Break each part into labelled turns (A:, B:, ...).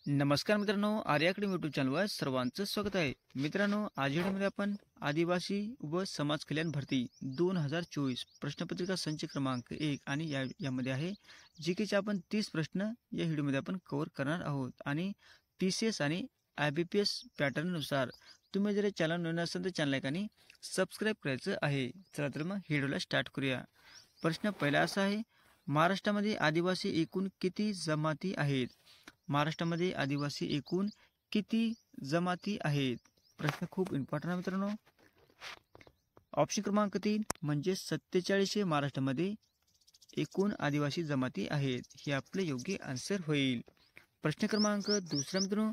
A: नमस्कार मित्रांनो, Arya academy YouTube चॅनलवर सर्वांचं स्वागत आहे. मित्रांनो, आज व्हिडिओमध्ये आपण आदिवासी व समाज कल्याण भरती 2024 प्रश्नपत्रिका संच क्रमांक 1 आणि यामध्ये आहे जीकेचे आपण 30 प्रश्न या व्हिडिओमध्ये आपण कव्हर करणार आहोत. आणि TCS आणि IBPS पॅटर्ननुसार तुम्ही जर चॅनल नवीन असाल तर चॅनल आणि सबस्क्राईब करायचं आहे. चला तर मग व्हिडिओला स्टार्ट करूया. प्रश्न पहिला असा आहे, महाराष्ट्रामध्ये आदिवासी एकूण किती जमाती आहेत? महाराष्ट्रामध्ये आदिवासी एकूण किती जमाती आहेत? प्रश्न खूप इम्पॉर्टंट आहे मित्रांनो. ऑप्शन क्रमांक 3 म्हणजे 47 महाराष्ट्रामध्ये एकूण आदिवासी जमाती आहेत. हे आपले योग्य आन्सर होईल. प्रश्न क्रमांक दुसरा मित्रांनो,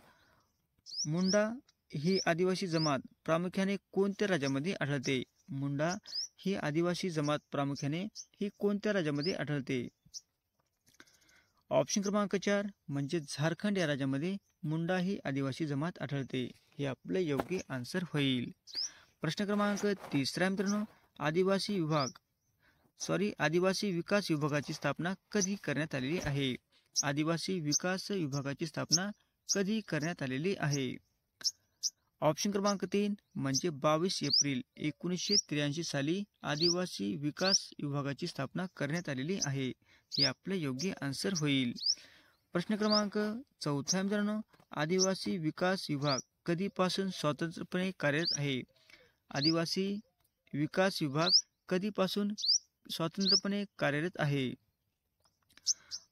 A: मुंडा ही आदिवासी जमात प्रामुख्याने कोणत्या राज्यामध्ये आढळते? मुंडा ही आदिवासी जमात प्रामुख्याने ही कोणत्या राज्यामध्ये आढळते? ऑप्शन क्रमांक 4 म्हणजे झारखंड या राज्यामध्ये मुंडा ही आदिवासी जमात आढळते. हे आपले योग्य आन्सर होईल. प्रश्न क्रमांक तिसरा मित्रांनो, आदिवासी विकास विभागाची स्थापना कधी करण्यात आलेली आहे? आदिवासी विकास विभागाची स्थापना कधी करण्यात आलेली आहे? ऑप्शन क्रमांक 3 म्हणजे 22 एप्रिल 1983 साली आदिवासी विकास विभागाची स्थापना करण्यात आलेली आहे. हे आपले योग्य आन्सर होईल. प्रश्न क्रमांक 4 मित्रांनो, आदिवासी विकास विभाग कधीपासून स्वतंत्रपणे कार्यरत आहे? आदिवासी विकास विभाग कधीपासून स्वतंत्रपणे कार्यरत आहे?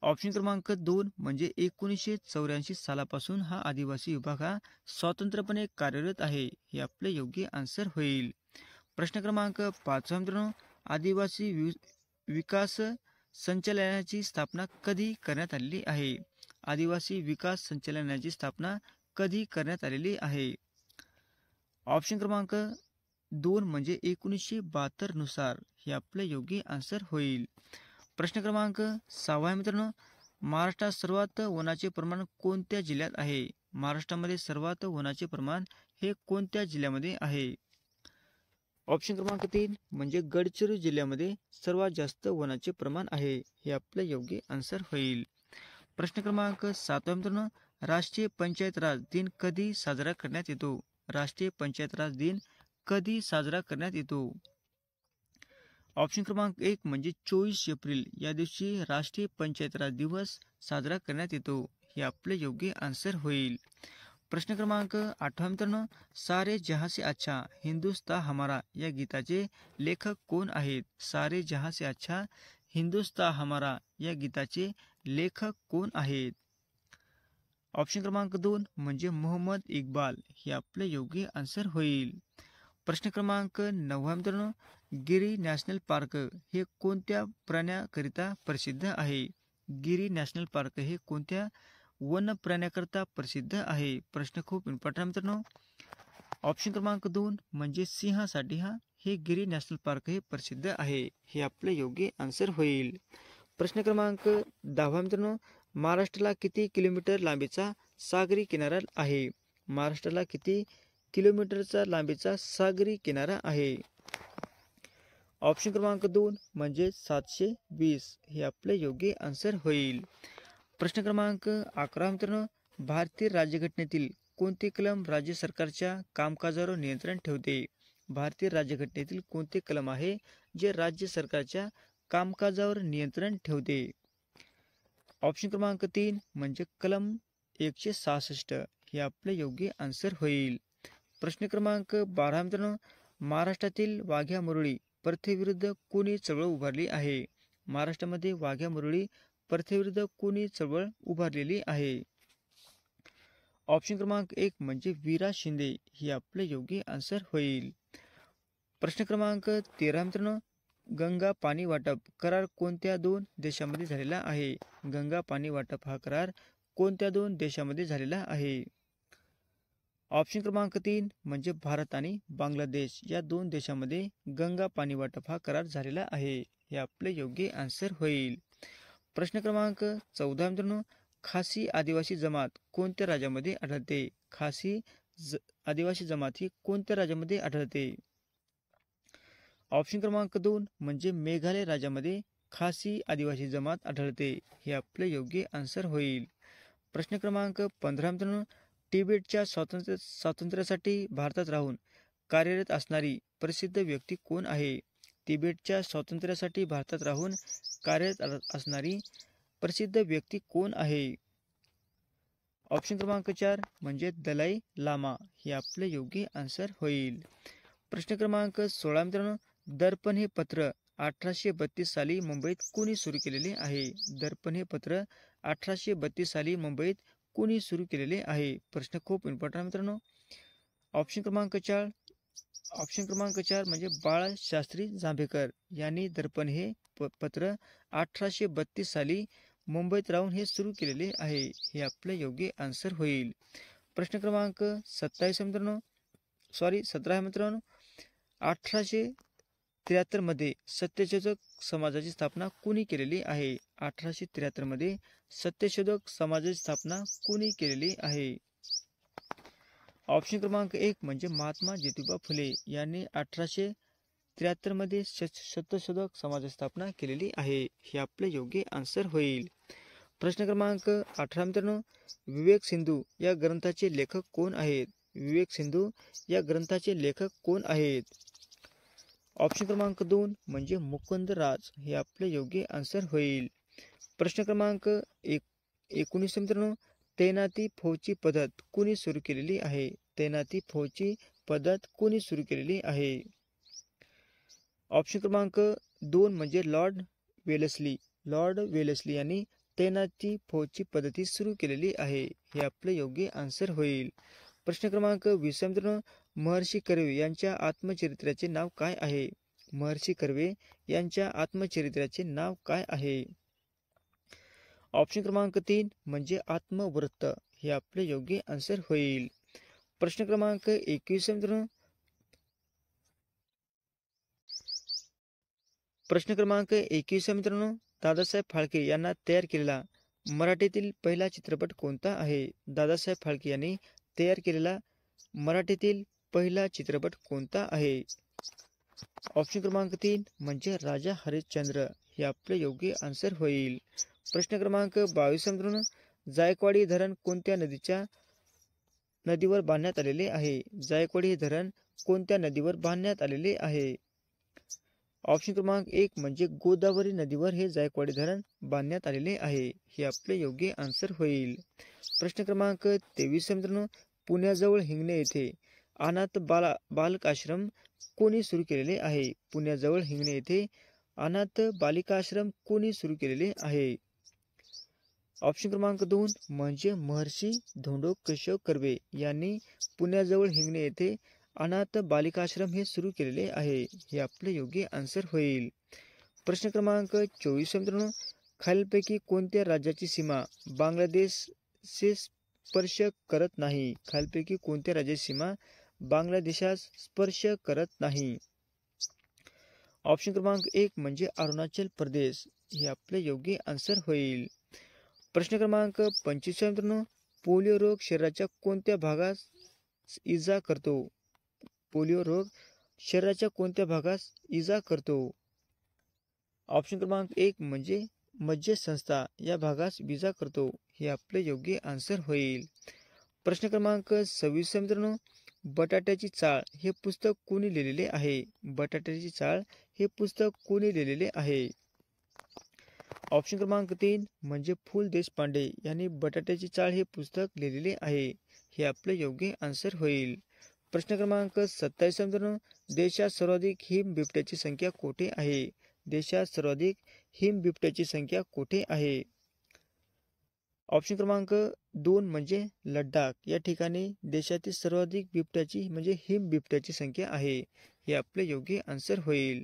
A: ऑप्शन क्रमांक 2 म्हणजे 1984 सालापासून हा आदिवासी विभाग हा स्वतंत्रपणे कार्यरत आहे. हे आपले योग्य आन्सर होईल. प्रश्न क्रमांक 5 मित्रांनो, आदिवासी विकास संचालनाची स्थापना कधी करण्यात आलेली आहे? आदिवासी विकास संचालनाची स्थापना कधी करण्यात आलेली आहे? ऑप्शन क्रमांक 2 म्हणजे 1972 नुसार. हे आपले योग्य आन्सर होईल. प्रश्न क्रमांक 6 मित्रांनो, महाराष्ट्रात सर्वात वनाचे प्रमाण कोणत्या जिल्ह्यात आहे? महाराष्ट्रामध्ये सर्वात वनाचे प्रमाण हे कोणत्या जिल्ह्यामध्ये आहे? ऑप्शन क्रमांक 3 म्हणजे गडचिरोली जिल्ह्यामध्ये सर्वात जास्त वनाचे प्रमाण आहे. हे आपले योग्य आन्सर होईल. प्रश्न क्रमांक 7 मित्रांनो, राष्ट्रीय पंचायत राज दिन कधी साजरा करण्यात येतो? राष्ट्रीय पंचायत राज दिन कधी साजरा करण्यात येतो? ऑप्शन क्रमांक 1 म्हणजे 24 एप्रिल या दिवशी राष्ट्रीय पंचायत राज दिवस साजरा करण्यात येतो. हे आपले योग्य आन्सर होईल. प्रश्न क्रमांक 8 मित्रांनो, सारे जहां से अच्छा हिंदुस्तान हमारा या गीताचे लेखक कोण आहेत? सारे जहां से अच्छा हिंदुस्तान हमारा या गीताचे लेखक कोण आहेत? ऑप्शन क्रमांक 2 म्हणजे मोहम्मद इक्बाल. हे आपले योग्य आन्सर होईल. प्रश्न क्रमांक 9 मित्रांनो, गिरी नॅशनल पार्क हे कोणत्या प्राण्याकरिता प्रसिद्ध आहे? गिरी नॅशनल पार्क हे कोणत्या वन प्राण्याकरिता प्रसिद्ध आहे? प्रश्न खूप इम्पॉर्टंट मित्रांनो. ऑप्शन क्रमांक 2 म्हणजे सिंहासाठी हे गिरी नॅशनल पार्क हे प्रसिद्ध आहे. हे आपले योग्य आन्सर होईल. प्रश्न क्रमांक 10 मित्रांनो, महाराष्ट्राला किती किलोमीटर लांबीचा सागरी किनारा आहे? महाराष्ट्राला किती किलोमीटरचा लांबीचा सागरी किनारा आहे? ऑप्शन क्रमांक 2 म्हणजे 720. हे आपले योग्य आन्सर होईल. प्रश्न क्रमांक 11 मित्रांनो, भारतीय राज्यघटनेतील कोणते कलम राज्य सरकारच्या कामकाजावर नियंत्रण ठेवते? भारतीय राज्यघटनेतील कोणते कलम आहे जे राज्य सरकारच्या कामकाजावर नियंत्रण ठेवते? ऑप्शन क्रमांक 3 म्हणजे कलम 166. हे आपले योग्य आन्सर होईल. प्रश्न क्रमांक 12 मित्रांनो, महाराष्ट्रातील वाघ्या मुरळी प्रथेविरुद्ध कोणी चळवळ उभारली आहे? महाराष्ट्रामध्ये वाघ्या मुरळी प्रथेविरुद्ध कोणी चळवळ उभारलेली आहे? ऑप्शन क्रमांक 1 म्हणजे वीरा शिंदे. हे आपले योग्य आन्सर होईल. प्रश्न क्रमांक 13 मित्रांनो, गंगा पाणी वाटप करार कोणत्या 2 देशांमध्ये झालेला आहे? गंगा पाणी वाटप हा करार कोणत्या 2 देशांमध्ये झालेला आहे? ऑप्शन क्रमांक 3 म्हणजे भारत आणि बांगलादेश या 2 देशांमध्ये गंगा पाणी वाटप हा करार झालेला आहे. हे आपले योग्य आन्सर होईल. प्रश्न क्रमांक 14 मित्रांनो, खासी आदिवासी जमात कोणत्या राज्यामध्ये आढळते? खासी आदिवासी जमात ही कोणत्या राज्यामध्ये आढळते? ऑप्शन क्रमांक 2 म्हणजे मेघालय राज्यामध्ये खासी आदिवासी जमात आढळते. हे आपले योग्य आन्सर होईल. प्रश्न क्रमांक 15 मित्रांनो, तिबेटच्या स्वातंत्र्यासाठी भारतात राहून कार्यरत असणारी प्रसिद्ध व्यक्ती कोण आहे? तिबेटच्या स्वातंत्र्यासाठी भारतात राहून कार्यरत असणारी प्रसिद्ध व्यक्ती कोण आहे? ऑप्शन क्रमांक 4 म्हणजे दलाई लामा हे आपले योग्य आन्सर होईल. प्रश्न क्रमांक 16 मित्रांनो, दर्पण हे पत्र 1832 साली मुंबईत कोणी सुरू केलेले आहे? दर्पण हे पत्र 1832 साली मुंबईत कोणी सुरू केलेले आहे? प्रश्न खूप इम्पॉर्टंट मित्रांनो. ऑप्शन क्रमांक 4 म्हणजे बाळशास्त्री जांभेकर यांनी दर्पण हे पत्र 1832 साली मुंबईत राहून हे सुरू केलेले आहे. हे आपले योग्य आन्सर होईल. प्रश्न क्रमांक 17 मित्रांनो, 1873 मध्ये सत्यशोधक समाजाची स्थापना कोणी केलेली आहे? 1873 मध्ये सत्यशोधक समाजाची स्थापना कोणी केलेली आहे? ऑप्शन क्रमांक 1 म्हणजे महात्मा ज्योतिबा फुले यांनी 1873 मध्ये सत्यशोधक समाजाची स्थापना केलेली आहे. हे आपले योग्य आन्सर होईल. प्रश्न क्रमांक 18 मित्रांनो, विवेक सिंधू या ग्रंथाचे लेखक कोण आहेत? विवेक सिंधू या ग्रंथाचे लेखक कोण आहेत? ऑप्शन क्रमांक 2 म्हणजे मुकुंद राज हे आपले योग्य आन्सर होईल. प्रश्न क्रमांक 19 मित्रांनो, तैनाती फौजची पद्धत कोणी सुरू केलेली आहे? तैनाती फौजची पद्धत कोणी सुरू केलेली आहे? ऑप्शन क्रमांक 2 म्हणजे लॉर्ड वेलेस्ली यांनी तैनाती फौजची पद्धती सुरू केलेली आहे. हे आपले योग्य आन्सर होईल. प्रश्न क्रमांक 20 मित्रांनो, महर्षी कर्वे यांच्या आत्मचरित्राचे नाव काय आहे? महर्षी कर्वे यांच्या आत्मचरित्राचे नाव काय आहे? ऑप्शन क्रमांक 3 म्हणजे आत्मवृत्त हे आपले योग्य आन्सर होईल. प्रश्न क्रमांक 21 मित्रांनो, दादासाहेब फाळके यांना तयार केलेला मराठीतील पहिला चित्रपट कोणता आहे? दादासाहेब फाळके यांनी तयार केलेला मराठीतील पहिला चित्रपट कोणता आहे? ऑप्शन क्रमांक 3 म्हणजे राजा हरिश्चंद्र हे आपले योग्य आन्सर होईल. प्रश्न क्रमांक 22 मित्रांनो, जायकवाडी धरण कोणत्या नदीवर बांधण्यात आलेले आहे? जायकवाडी धरण कोणत्या नदीवर बांधण्यात आलेले आहे? ऑप्शन क्रमांक 1 म्हणजे गोदावरी नदीवर हे जायकवाडी धरण बांधण्यात आलेले आहे. हे आपले योग्य आन्सर होईल. प्रश्न क्रमांक 23 मित्रांनो, पुण्याजवळ हिंगणे येथे अनाथ बालक आश्रम कोणी सुरू केलेले आहे? पुण्याजवळ हिंगणे येथे अनाथ बालिका आश्रम कोणी सुरू केलेले आहे? ऑप्शन क्रमांक 2 म्हणजे महर्षी धोंडो केशव कर्वे यांनी पुण्याजवळ हिंगणे येथे अनाथ बालिकाश्रम हे सुरू केलेले आहे. हे आपले योग्य आन्सर होईल. प्रश्न क्रमांक 24 मित्रांनो, खालीलपैकी कोणत्या राज्याची सीमा बांगलादेशचे स्पर्श करत नाही? खालीलपैकी कोणत्या राज्याची सीमा बांगलादेशास स्पर्श करत नाही? ऑप्शन क्रमांक 1 म्हणजे अरुणाचल प्रदेश हे आपले योग्य आन्सर होईल. प्रश्न क्रमांक 25 मित्रांनो, पोलिओ रोग शरीराच्या कोणत्या भागास इजा करतो? पोलिओ रोग शरीराच्या कोणत्या भागास इजा करतो? ऑप्शन क्रमांक 1 म्हणजे मज्जासंस्था या भागास इजा करतो. हे आपले योग्य आन्सर होईल. प्रश्न क्रमांक 26 मित्रांनो, बटाट्याची चाळ हे पुस्तक कोणी लिहिलेले आहे? बटाट्याची चाळ हे पुस्तक कोणी लिहिलेले आहे? ऑप्शन क्रमांक 3 म्हणजे पु ल देशपांडे यांनी बटाट्याची चाळ हे पुस्तक लिहिलेले आहे. हे आपले योग्य आन्सर होईल. प्रश्न क्रमांक 27 मित्रांनो, देशात सर्वाधिक हिम बिबट्याची संख्या कोठे आहे? देशात सर्वाधिक हिम बिबट्याची संख्या कोठे आहे? ऑप्शन क्रमांक 2 म्हणजे लडाख या ठिकाणी देशातील सर्वाधिक हिम बिबट्याची संख्या आहे. हे आपले योग्य आन्सर होईल.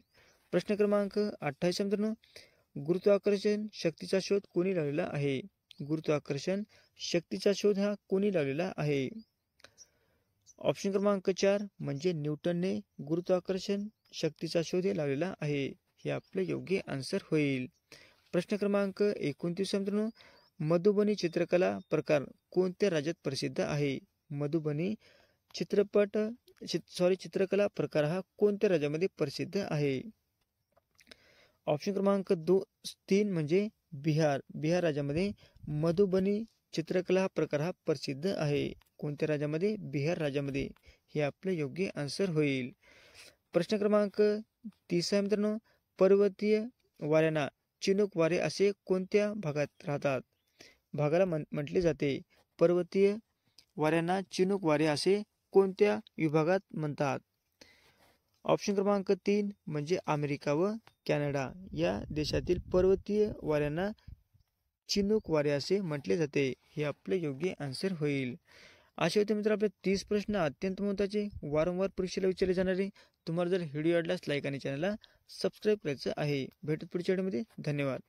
A: प्रश्न क्रमांक 28 मित्रांनो, गुरुत्वाकर्षण शक्तीचा शोध कोणी लावलेला आहे? गुरुत्वाकर्षण शक्तीचा शोध हा कोणी लावलेला आहे? ऑप्शन क्रमांक 4 म्हणजे न्यूटनने गुरुत्वाकर्षण शक्तीचा शोध लावलेला आहे. हे आपले योग्य आन्सर होईल. प्रश्न क्रमांक 29 मित्रांनो, मधुबनी चित्रकला प्रकार कोणत्या राज्यात प्रसिद्ध आहे? मधुबनी चित्रकला प्रकार हा कोणत्या राज्यामध्ये प्रसिद्ध आहे? ऑप्शन क्रमांक 3 म्हणजे बिहार राज्यामध्ये मधुबनी चित्रकला हा प्रकार हा प्रसिद्ध आहे. कोणत्या राज्यामध्ये? बिहार राज्यामध्ये. हे आपलं योग्य आन्सर होईल. प्रश्न क्रमांक 30 आहे मित्रांनो. पर्वतीय वाऱ्यांना चिनूक वारे असे कोणत्या भागात राहतात? भागाला म्हटले जाते. पर्वतीय वाऱ्यांना चिनूक वारे असे कोणत्या विभागात म्हणतात? ऑप्शन क्रमांक 3 म्हणजे अमेरिका व कॅनडा या देशातील पर्वतीय वाऱ्यांना चिनूक वारे असे म्हटले जाते. हे आपले योग्य आन्सर होईल. असे होते मित्र आपले 30 प्रश्न अत्यंत महत्त्वाचे, वारंवार परीक्षेला विचारले जाणारे. तुम्हाला जर व्हिडिओ आवडल्यास लाईक आणि चॅनलला सबस्क्राईब करायचं आहे. भेटत पुढच्या व्हिडिओमध्ये. धन्यवाद.